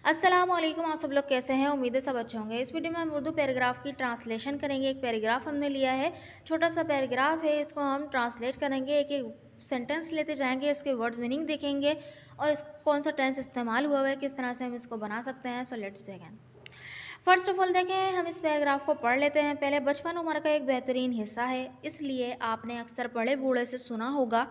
अस्सलाम वालेकुम। आप सब लोग कैसे हैं? उम्मीद है सब अच्छे होंगे। इस वीडियो में हम उर्दू पैराग्राफ की ट्रांसलेशन करेंगे। एक पैराग्राफ हमने लिया है, छोटा सा पैराग्राफ है, इसको हम ट्रांसलेट करेंगे। एक एक सेंटेंस लेते जाएंगे, इसके वर्ड्स मीनिंग देखेंगे और इस कौन सा टेंस इस्तेमाल हुआ है, किस तरह से हम इसको बना सकते हैं। So let's begin. First of all देखें, हम इस पैराग्राफ को पढ़ लेते हैं। पहले, बचपन उम्र का एक बेहतरीन हिस्सा है, इसलिए आपने अक्सर बड़े बूढ़े से सुना होगा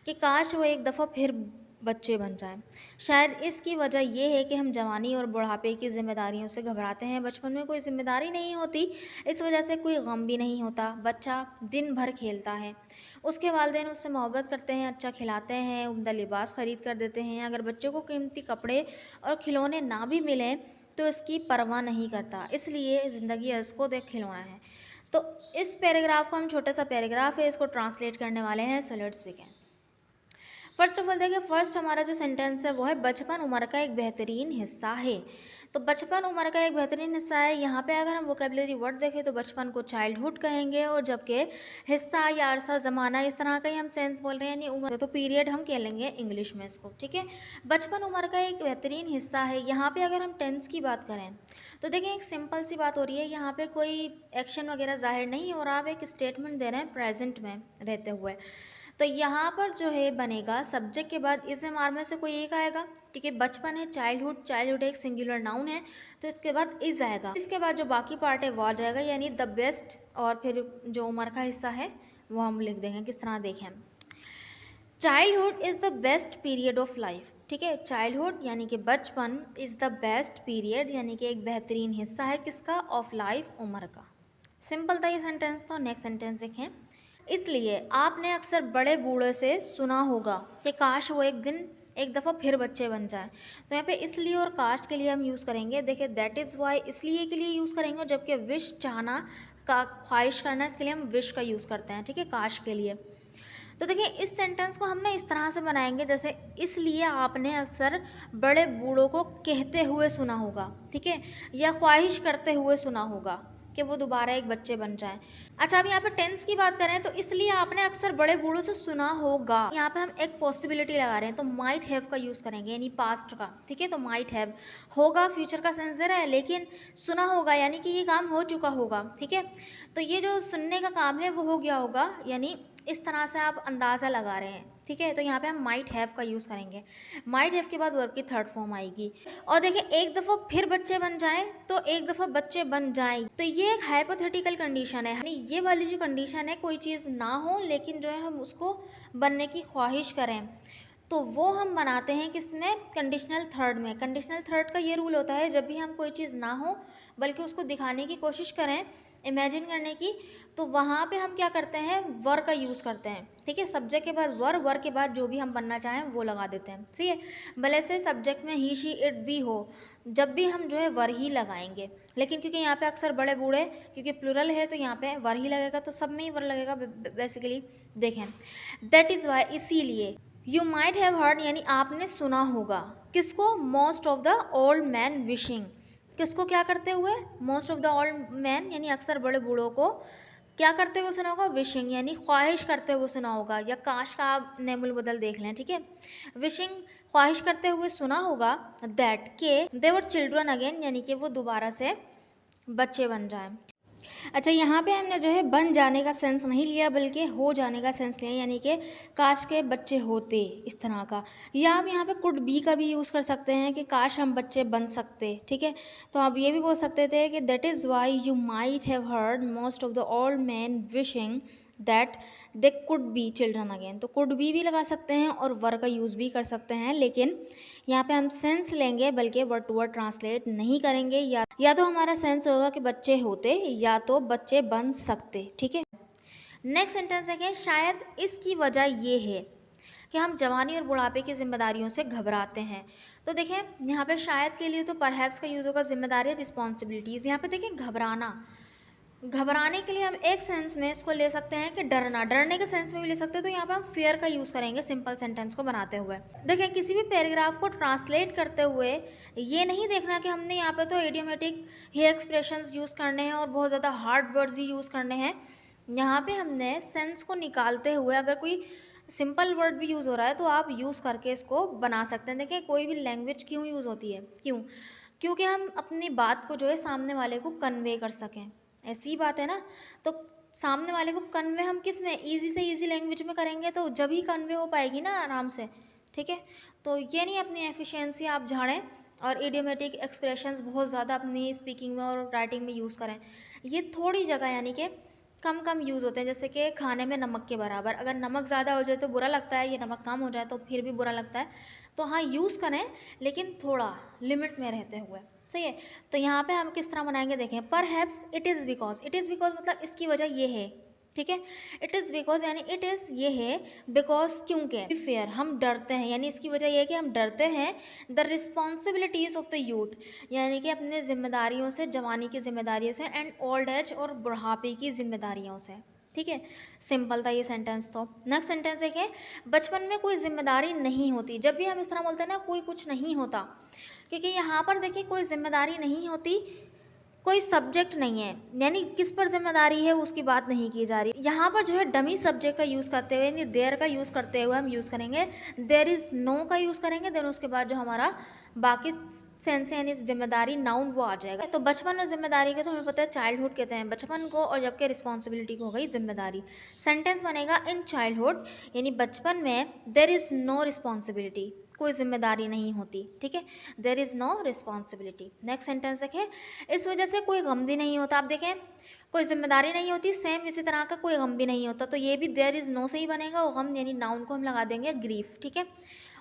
कि काश वो एक दफ़ा फिर बच्चे बन जाएं। शायद इसकी वजह यह है कि हम जवानी और बुढ़ापे की जिम्मेदारियों से घबराते हैं। बचपन में कोई जिम्मेदारी नहीं होती, इस वजह से कोई गम भी नहीं होता। बच्चा दिन भर खेलता है, उसके वालिदैन उससे मोहब्बत करते हैं, अच्छा खिलाते हैं, उम्दा लिबास ख़रीद कर देते हैं। अगर बच्चे को कीमती कपड़े और खिलौने ना भी मिलें तो इसकी परवाह नहीं करता, इसलिए ज़िंदगी इसको देख खिलौना है। तो इस पैराग्राफ को हम, छोटा सा पैराग्राफ है, इसको ट्रांसलेट करने वाले हैं। So let's begin. First of all देखिए, फर्स्ट हमारा जो सेंटेंस है वो है बचपन उम्र का एक बेहतरीन हिस्सा है। तो बचपन उम्र का एक बेहतरीन हिस्सा है, यहाँ पे अगर हम वोकेबलरी वर्ड देखें तो बचपन को चाइल्डहुड कहेंगे, और जबकि हिस्सा या अरसा, ज़माना, इस तरह का ही हम सेंस बोल रहे हैं, यानी उम्र, तो पीरियड हम कह लेंगे इंग्लिश में इसको। ठीक है, बचपन उम्र का एक बेहतरीन हिस्सा है। यहाँ पे अगर हम टेंस की बात करें तो देखिए, एक सिंपल सी बात हो रही है, यहाँ पे कोई एक्शन वगैरह जाहिर नहीं हो रहा, आप एक स्टेटमेंट दे रहे हैं प्रेजेंट में रहते हुए। तो यहाँ पर जो है बनेगा, सब्जेक्ट के बाद इस एम आर में से कोई एक आएगा। ठीक है, बचपन है, चाइल्डहुड, चाइल्डहुड एक सिंगुलर नाउन है, तो इसके बाद इज आएगा। इसके बाद जो बाकी पार्ट है वो आ जाएगा, यानी द बेस्ट, और फिर जो उम्र का हिस्सा है वो हम लिख देंगे। किस तरह देखें, childhood is the best period of life. ठीक है, चाइल्डहुड यानी कि बचपन, इज़ द बेस्ट पीरियड यानी कि एक बेहतरीन हिस्सा है, किसका? ऑफ लाइफ, उम्र का। सिंपल था ये सेंटेंस। तो नेक्स्ट सेंटेंस देखें, इसलिए आपने अक्सर बड़े बूढ़े से सुना होगा कि काश वो एक दफ़ा फिर बच्चे बन जाए। तो यहाँ पे इसलिए और काश के लिए हम यूज़ करेंगे। देखिए, दैट इज़ वाई इसलिए के लिए यूज़ करेंगे, जबकि विश, चाहना का, ख्वाहिश करना, इसके लिए हम विश का यूज़ करते हैं। ठीक है, काश के लिए। तो देखिए, इस सेंटेंस को हम ना इस तरह से बनाएंगे, जैसे इसलिए आपने अक्सर बड़े बूढ़ों को कहते हुए सुना होगा, ठीक है, या ख्वाहिश करते हुए सुना होगा कि वो दोबारा एक बच्चे बन जाएं। अच्छा, अब यहाँ पे टेंस की बात करें तो इसलिए आपने अक्सर बड़े बूढ़ों से सुना होगा, यहाँ पे हम एक पॉसिबिलिटी लगा रहे हैं, तो माइट हैव का यूज़ करेंगे, यानी पास्ट का। ठीक है, तो माइट हैव, होगा फ्यूचर का सेंस दे रहा है, लेकिन सुना होगा यानी कि ये काम हो चुका होगा। ठीक है, तो ये जो सुनने का काम है वो हो गया होगा, यानी इस तरह से आप अंदाज़ा लगा रहे हैं। ठीक है, तो यहाँ पे हम माइट हैव का यूज़ करेंगे। माइट हैव के बाद वर्ब की थर्ड फॉर्म आएगी। और देखिए, एक दफ़ा फिर बच्चे बन जाएं, तो एक दफ़ा बच्चे बन जाएं, तो ये एक हाइपोथेटिकल कंडीशन है, यानी ये वाली जो कंडीशन है, कोई चीज़ ना हो लेकिन जो है हम उसको बनने की ख्वाहिश करें, तो वो हम बनाते हैं किसमें? कंडीशनल थर्ड में। कंडीशनल थर्ड का ये रूल होता है, जब भी हम कोई चीज़ ना हो बल्कि उसको दिखाने की कोशिश करें, इमेजिन करने की, तो वहाँ पे हम क्या करते हैं? वर का यूज़ करते हैं। ठीक है, सब्जेक्ट के बाद वर, वर के बाद जो भी हम बनना चाहें वो लगा देते हैं। ठीक है, भले से सब्जेक्ट में ही, शी, इट भी हो, जब भी हम जो है वर ही लगाएंगे, लेकिन क्योंकि यहाँ पे अक्सर बड़े बूढ़े, क्योंकि प्लूरल है तो यहाँ पे वर ही लगेगा, तो सब में ही वर लगेगा बेसिकली। देखें, दैट इज़ वाई, इसीलिए, यू माइट हैव हर्ड यानी आपने सुना होगा, किसको? Most of the old man wishing, किसको क्या करते हुए? Most of the old man यानी अक्सर बड़े बूढ़ों को क्या करते हुए सुना होगा? विशिंग यानी ख्वाहिश करते हुए सुना होगा, या काश का आप नेमुल बदल देख लें। ठीक है, विशिंग, ख्वाहिश करते हुए सुना होगा, दैट के दे वर चिल्ड्रन अगेन यानी कि वो दोबारा से बच्चे बन जाएं। अच्छा, यहाँ पे हमने जो है बन जाने का सेंस नहीं लिया, बल्कि हो जाने का सेंस लिया, यानी कि काश के बच्चे होते, इस तरह का। या आप यहाँ पे कुड बी का भी यूज़ कर सकते हैं कि काश हम बच्चे बन सकते। ठीक है, तो आप ये भी बोल सकते थे कि that is why you might have heard most of the old man wishing that they could be children again. तो कुड बी भी लगा सकते हैं और वर का यूज़ भी कर सकते हैं, लेकिन यहाँ पे हम सेंस लेंगे, बल्कि वर्ड टू वर्ड ट्रांसलेट नहीं करेंगे। या तो हमारा सेंस होगा कि बच्चे होते, या तो बच्चे बन सकते। ठीक है, नेक्स्ट सेंटेंस है, शायद इसकी वजह ये है कि हम जवानी और बुढ़ापे की जिम्मेदारियों से घबराते हैं। तो देखें, यहाँ पे शायद के लिए तो परहैप्स का यूज़ होगा, जिम्मेदारी, रिस्पॉन्सिबिलिटीज़। यहाँ पे देखें, घबराना, घबराने के लिए हम एक सेंस में इसको ले सकते हैं कि डरना, डरने के सेंस में भी ले सकते हैं, तो यहाँ पे हम फेयर का यूज़ करेंगे सिंपल सेंटेंस को बनाते हुए। देखें, किसी भी पैराग्राफ को ट्रांसलेट करते हुए ये नहीं देखना कि हमने यहाँ पे तो इडियोमेटिक ही एक्सप्रेशंस यूज़ करने हैं और बहुत ज़्यादा हार्ड वर्ड्स ही यूज़ करने हैं। यहाँ पे हमने सेंस को निकालते हुए, अगर कोई सिंपल वर्ड भी यूज़ हो रहा है तो आप यूज़ करके इसको बना सकते हैं। देखिए कोई भी लैंग्वेज क्यों यूज़ होती है, क्यों? क्योंकि हम अपनी बात को जो है सामने वाले को कन्वे कर सकें, ऐसी ही बात है ना। तो सामने वाले को कन्वे हम किस में, ईजी से ईजी लैंग्वेज में करेंगे तो जब ही कन्वे हो पाएगी ना आराम से, ठीक है। तो ये नहीं अपनी एफिशिएंसी आप झाड़ें और इडियोमेटिक एक्सप्रेशंस बहुत ज़्यादा अपनी स्पीकिंग में और राइटिंग में यूज़ करें। ये थोड़ी जगह यानी कि कम कम यूज़ होते हैं, जैसे कि खाने में नमक के बराबर। अगर नमक ज़्यादा हो जाए तो बुरा लगता है, ये नमक कम हो जाए तो फिर भी बुरा लगता है। तो हाँ यूज़ करें लेकिन थोड़ा लिमिट में रहते हुए, सही है। तो यहाँ पे हम किस तरह बनाएंगे देखें, perhaps it is because, it is because मतलब इसकी वजह ये है, ठीक है। इट इज़ बिकॉज यानी इट इज़ ये है, बिकॉज क्योंकि, फेयर हम डरते हैं, यानी इसकी वजह ये है कि हम डरते हैं the responsibilities of the youth, यानी कि अपने जिम्मेदारियों से, जवानी की जिम्मेदारियों से, एंड ओल्ड एज और बुढ़ापे की जिम्मेदारियों से, ठीक है। सिंपल था ये सेंटेंस। तो नेक्स्ट सेंटेंस देखें, बचपन में कोई जिम्मेदारी नहीं होती। जब भी हम इस तरह बोलते हैं ना कोई कुछ नहीं होता, क्योंकि यहाँ पर देखिए कोई जिम्मेदारी नहीं होती, कोई सब्जेक्ट नहीं है, यानी किस पर जिम्मेदारी है उसकी बात नहीं की जा रही। यहाँ पर जो है डमी सब्जेक्ट का यूज़ करते हुए, यानी देयर का यूज़ करते हुए हम यूज़ करेंगे, देयर इज़ नो का यूज़ करेंगे, देन उसके बाद जो हमारा बाकी सेंस है यानी जिम्मेदारी नाउन वो आ जाएगा। तो बचपन और जिम्मेदारी के तो हमें पता है चाइल्डहुड कहते हैं बचपन को, और जबकि रिस्पॉन्सिबिलिटी को हो गई जिम्मेदारी। सेंटेंस बनेगा इन चाइल्डहुड, यानी बचपन में देयर इज़ नो रिस्पॉन्सिबिलिटी, कोई जिम्मेदारी नहीं होती, ठीक है। There is no responsibility. Next sentence देखें, इस वजह से कोई गम भी नहीं होता। आप देखें कोई जिम्मेदारी नहीं होती, सेम इसी तरह का कोई गम भी नहीं होता, तो ये भी देयर इज़ नो से ही बनेगा, और गम यानी नाउन को हम लगा देंगे ग्रीफ, ठीक है।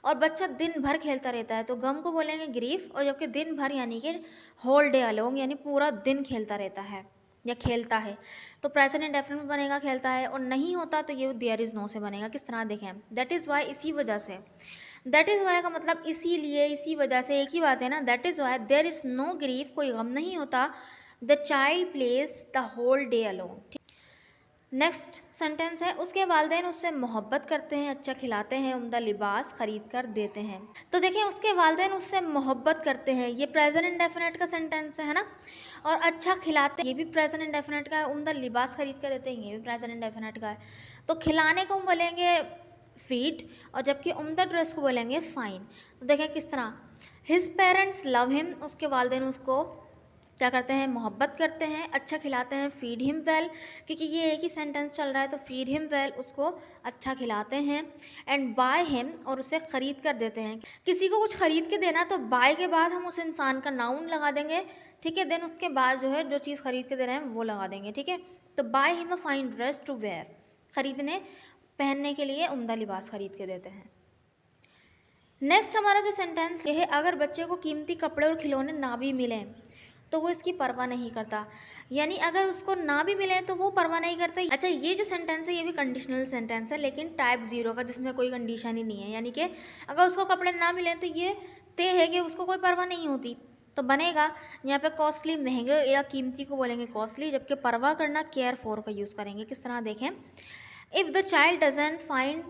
और बच्चा दिन भर खेलता रहता है तो गम को बोलेंगे ग्रीफ, और जबकि दिन भर यानी कि होल डे अलोंग, यानी पूरा दिन खेलता रहता है या खेलता है, तो प्रेजेंट इंडेफिनिट बनेगा खेलता है। और नहीं होता तो ये देयर इज़ नो से बनेगा। किस तरह देखें, दैट इज़ वाई, इसी वजह से, दैट इज़ वाई का मतलब इसीलिए, इसी वजह से, एक ही बात है ना। That is why there is no grief, कोई गम नहीं होता, the child plays the whole day alone. Next sentence है, उसके वालिदैन उससे मोहब्बत करते हैं, अच्छा खिलाते हैं, उम्दा लिबास खरीद कर देते हैं। तो देखिए उसके वालिदैन उससे मोहब्बत करते हैं, ये प्रेजेंट इंडेफिनिट का सेंटेंस है ना। और अच्छा खिलाते हैं, ये भी प्रेजेंट इंडेफिनिट का है। उम्दा लिबास खरीद कर देते हैं, ये भी प्रेजेंट इंडेफिनिट का है। तो खिलाने को हम बोलेंगे फीड, और जबकि उम्दा ड्रेस को बोलेंगे फाइन। तो देखें किस तरह, हिज पेरेंट्स लव हिम, उसके वालिदैन उसको क्या करते हैं, मोहब्बत करते हैं, अच्छा खिलाते हैं, फीड हिम वेल, क्योंकि ये एक ही सेंटेंस चल रहा है तो फीड हिम वेल, उसको अच्छा खिलाते हैं, एंड बाय हिम, और उसे ख़रीद कर देते हैं। किसी को कुछ ख़रीद के देना तो बाय के बाद हम उस इंसान का नाउन लगा देंगे, ठीक है। देन उसके बाद जो है जो चीज़ ख़रीद के दे रहे हैं वो लगा देंगे, ठीक है। तो buy him a fine dress to wear, ख़रीदने पहनने के लिए उम्दा लिबास ख़रीद के देते हैं। नेक्स्ट हमारा जो सेंटेंस ये है, अगर बच्चे को कीमती कपड़े और खिलौने ना भी मिलें तो वो इसकी परवाह नहीं करता, यानी अगर उसको ना भी मिले तो वो परवाह नहीं करता। अच्छा ये जो सेंटेंस है ये भी कंडीशनल सेंटेंस है, लेकिन टाइप 0 का, जिसमें कोई कंडीशन ही नहीं है, यानी कि अगर उसको कपड़े ना मिले तो ये तय है कि उसको कोई परवाह नहीं होती। तो बनेगा यहाँ पे कॉस्टली, महंगे या कीमती को बोलेंगे कॉस्टली, जबकि परवाह करना केयर फॉर का यूज़ करेंगे। किस तरह देखें, if the child doesn't find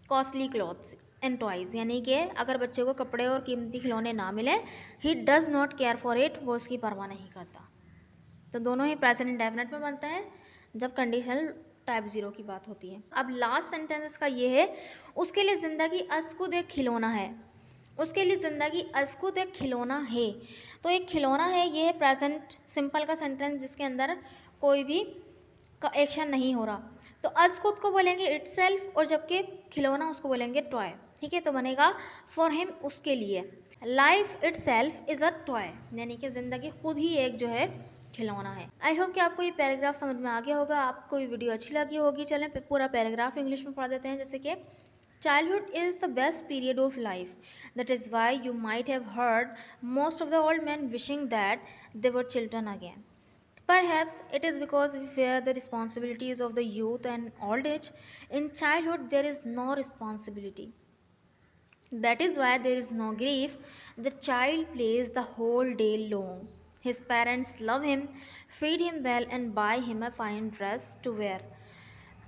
costly clothes and toys, यानी कि अगर बच्चे को कपड़े और कीमती खिलौने ना मिले, he does not care for it, वो उसकी परवाह नहीं करता। तो दोनों ही प्रेजेंट इंडेफिनिट में बनता है जब कंडीशनल टाइप 0 की बात होती है। अब लास्ट सेंटेंस का ये है, उसके लिए ज़िंदगी अज़खुद एक खिलौना है, उसके लिए ज़िंदगी अज़खुद एक खिलौना है। तो एक खिलौना है, ये है प्रेजेंट सिंपल का सेंटेंस जिसके अंदर कोई भी का एक्शन नहीं हो रहा। तो अज़खुद को बोलेंगे इटसेल्फ, और जबकि खिलौना उसको बोलेंगे टॉय, ठीक है। तो बनेगा फॉर हिम, उसके लिए। Life itself is a toy, यानी कि ज़िंदगी खुद ही एक जो है खिलौना है। आई होप कि आपको ये पैराग्राफ समझ में आ गया होगा, आपको ये वीडियो अच्छी लगी होगी। चलें पूरा पैराग्राफ इंग्लिश में पढ़ देते हैं। जैसे कि childhood is the best period of life. That is why you might have heard most of the old men wishing that they were children again. Perhaps it is because we fear the responsibilities of the youth and old age. In childhood, there is no responsibility. That is why there is no grief. The child plays the whole day long. His parents love him, feed him well, and buy him a fine dress to wear.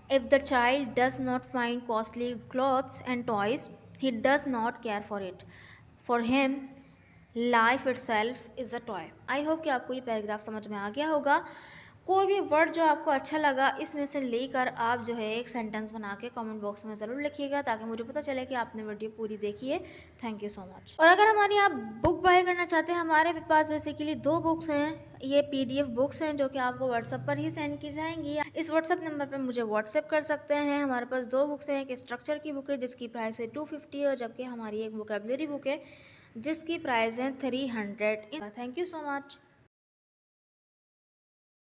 If the child does not find costly clothes and toys, he does not care for it. For him, life itself is a toy. I hope कि आपको ये paragraph समझ में आ गया होगा। कोई भी word जो आपको अच्छा लगा इसमें से लेकर आप जो है एक सेंटेंस बना के कमेंट बॉक्स में ज़रूर लिखिएगा, ताकि मुझे पता चले कि आपने वीडियो पूरी देखी है। Thank you so much. और अगर हमारी आप बुक बाय करना चाहते हैं, हमारे पास बेसिकली 2 बुक्स हैं। ये PDF बुक्स हैं जो कि आपको व्हाट्सएप पर ही सेंड की जाएंगी। इस व्हाट्सएप नंबर पर मुझे व्हाट्सएप कर सकते हैं। हमारे पास 2 बुक्स हैं, एक स्ट्रक्चर की बुक है जिसकी प्राइस है 250, और जबकि हमारी एक वोकेबलरी बुक है जिसकी प्राइस है 300। Thank you so much.